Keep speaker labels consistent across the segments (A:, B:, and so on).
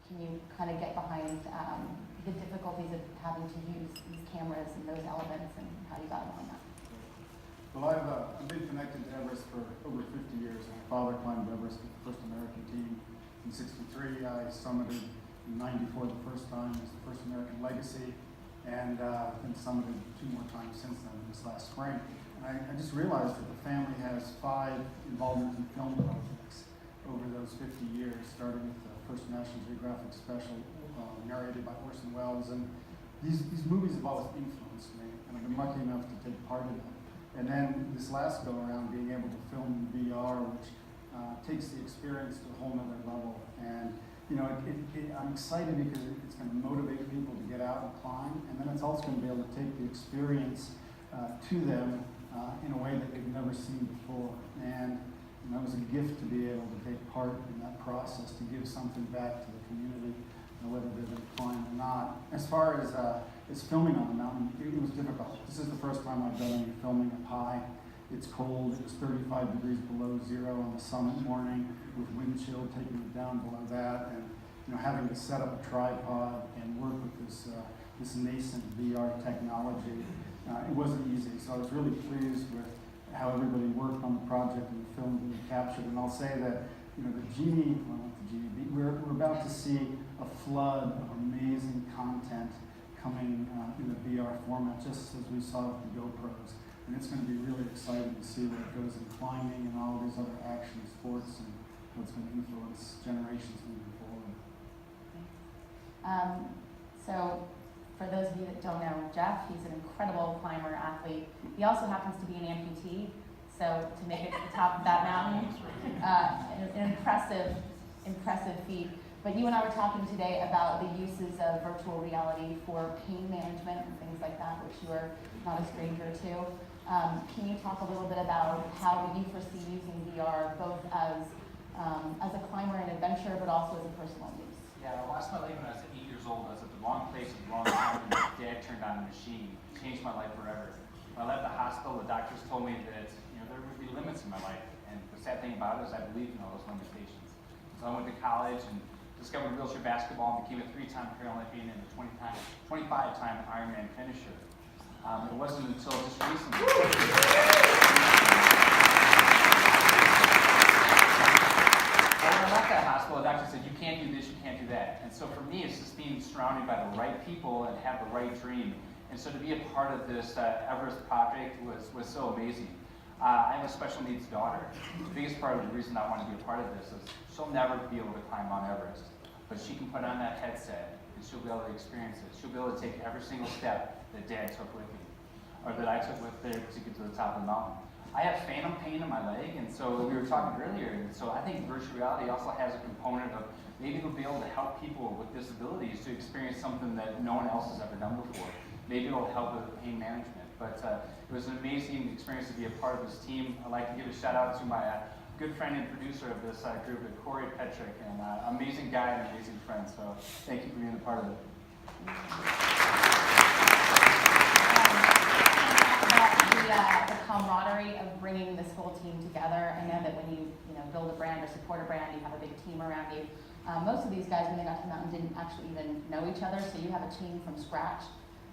A: can you kind of get behind the difficulties of having to use these cameras and those elements and how you got around that?
B: Well, I've been connected to Everest for over 50 years. My father climbed Everest with the first American team in '63. I summited in '94 the first time as the first American legacy, and then summited 2 more times since then, this last spring. And I just realized that the family has 5 involvements in film projects over those 50 years, starting with the first National Geographic special narrated by Orson Welles. And these movies have always influenced me, and I've been lucky enough to take part in them. And then this last go around, being able to film in VR, which takes the experience to a whole nother level. And I'm excited because it's going to motivate people to get out and climb, and then it's also going to be able to take the experience to them in a way that they've never seen before. And that was a gift to be able to take part in that process, to give something back to the community, whether they're going to climb or not. As far as filming on the mountain, it was difficult. This is the first time I've done any filming up high. It's cold. It was 35 degrees below zero on the summit morning, with wind chill taking it down below that, and having to set up a tripod and work with this nascent VR technology. It wasn't easy, so I was really pleased with how everybody worked on the project and the film being captured. And I'll say that the genie, well, not the genie, we're about to see a flood of amazing content coming in the VR format, just as we saw with the GoPros. And it's going to be really exciting to see where it goes in climbing and all these other action sports and what's going to influence generations moving forward.
A: So, for those of you that don't know Jeff, he's an incredible climber, athlete. He also happens to be an amputee, so to make it to the top of that mountain, an impressive feat. But you and I were talking today about the uses of virtual reality for pain management and things like that, which you are not a stranger to. Can you talk a little bit about how you foresee using VR both as a climber and adventure, but also as a personal use?
C: Yeah, I lost my leg when I was 8 years old. I was at the wrong place at the wrong time, and my dad turned on a machine. It changed my life forever. When I left the hospital, the doctors told me that there would be limits in my life. And the sad thing about it is I believed in all those limitations. So I went to college and discovered wheelchair basketball and became a 3-time Paralympian and a 25-time Ironman finisher. It wasn't until just recently. When I left that hospital, the doctor said, you can't do this, you can't do that. And so for me, it's just being surrounded by the right people and have the right dream. And so to be a part of this Everest project was so amazing. I have a special needs daughter. The biggest part of the reason I want to be a part of this is she'll never be able to climb Mount Everest, but she can put on that headset and she'll be able to experience it. She'll be able to take every single step that Dad took with me, or that I took with her to get to the top of the mountain. I have phantom pain in my leg, and so we were talking earlier, and so I think virtual reality also has a component of maybe it'll be able to help people with disabilities to experience something that no one else has ever done before. Maybe it'll help with pain management. But it was an amazing experience to be a part of this team. I'd like to give a shout out to my good friend and producer of this group, Corey Petrick, and amazing guy and amazing friend. So thank you for being a part of it.
A: The camaraderie of bringing this whole team together. I know that when you build a brand or support a brand, you have a big team around you. Most of these guys, when they got to the mountain, didn't actually even know each other, so you have a team from scratch.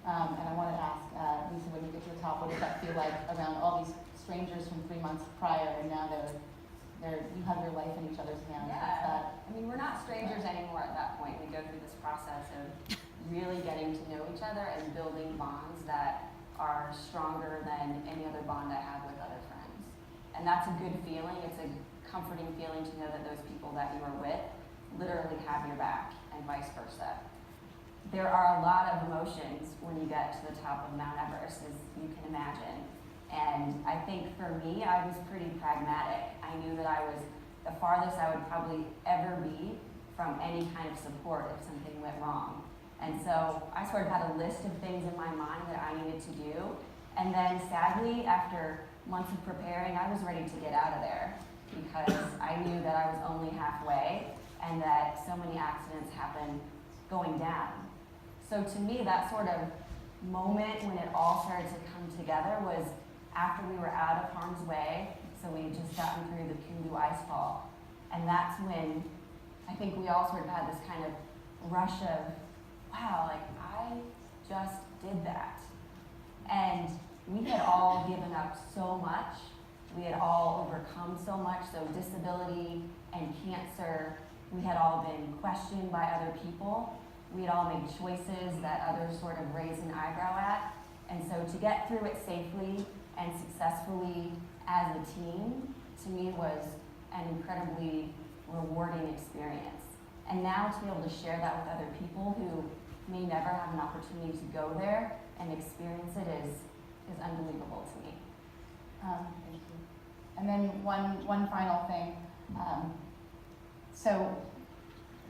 A: And I wanted to ask Lisa, when you get to the top, what does that feel like around all these strangers from 3 months prior, and now you have your life in each other's hands?
D: Yeah, I mean, we're not strangers anymore at that point. We go through this process of really getting to know each other and building bonds that are stronger than any other bond I have with other friends. And that's a good feeling. It's a comforting feeling to know that those people that you are with literally have your back, and vice versa. There are a lot of emotions when you get to the top of Mount Everest, as you can imagine. And I think for me, I was pretty pragmatic. I knew that I was the farthest I would probably ever be from any kind of support if something went wrong. And so I sort of had a list of things in my mind that I needed to do. And then sadly, after months of preparing, I was ready to get out of there because I knew that I was only halfway and that so many accidents happen going down. So to me, that sort of moment when it all started to come together was after we were out of harm's way. So we had just gotten through the Kundu ice fall. And that's when I think we all sort of had this kind of rush of, wow, like I just did that. And we had all given up so much. We had all overcome so much. So disability and cancer, we had all been questioned by other people. We had all made choices that others sort of raised an eyebrow at. And so to get through it safely and successfully as a team, to me was an incredibly rewarding experience. And now to be able to share that with other people who may never have an opportunity to go there and experience it is unbelievable to me.
A: Thank you. And then one final thing. So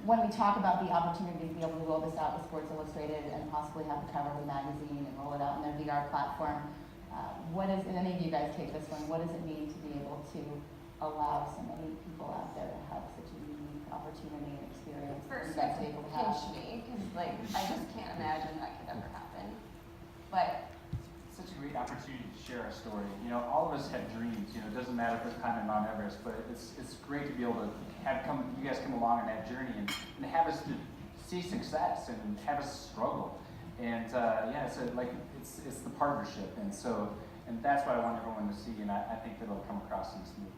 A: when we talk about the opportunity to be able to roll this out with Sports Illustrated and possibly have the cover of the magazine and roll it out on their VR platform, what is, and any of you guys take this one, what does it mean to be able to allow so many people out there to have such a unique opportunity and experience that
D: First,
A: you guys are able to have?
D: pinch me, because like I just can't imagine that could ever happen. But
C: Such a great opportunity to share our story. You know, all of us have dreams. You know, it doesn't matter if we're climbing Mount Everest, but it's great to be able to you guys come along on that journey and have us to see success and have us struggle. And yeah, it's the partnership, and that's what I want everyone to see, and I think that'll come across in this movie.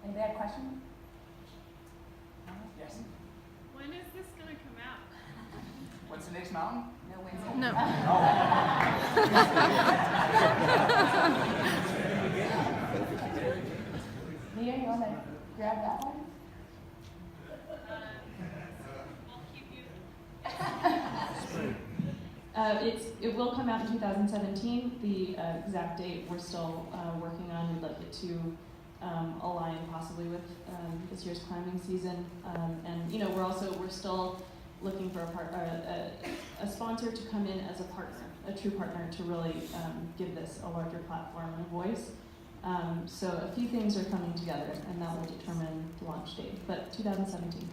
A: Anybody have a question?
C: Yes.
E: When is this going to come out?
C: What's the next mountain?
D: no ways.
E: No.
A: Mia, you want to grab that one?
E: We'll keep you.
F: It will come out in 2017. The exact date we're still working on. We'd like it to align possibly with this year's climbing season. And you know, we're still looking for a sponsor to come in as a partner, a true partner, to really give this a larger platform and voice. So a few things are coming together, and that will determine the launch date. But 2017.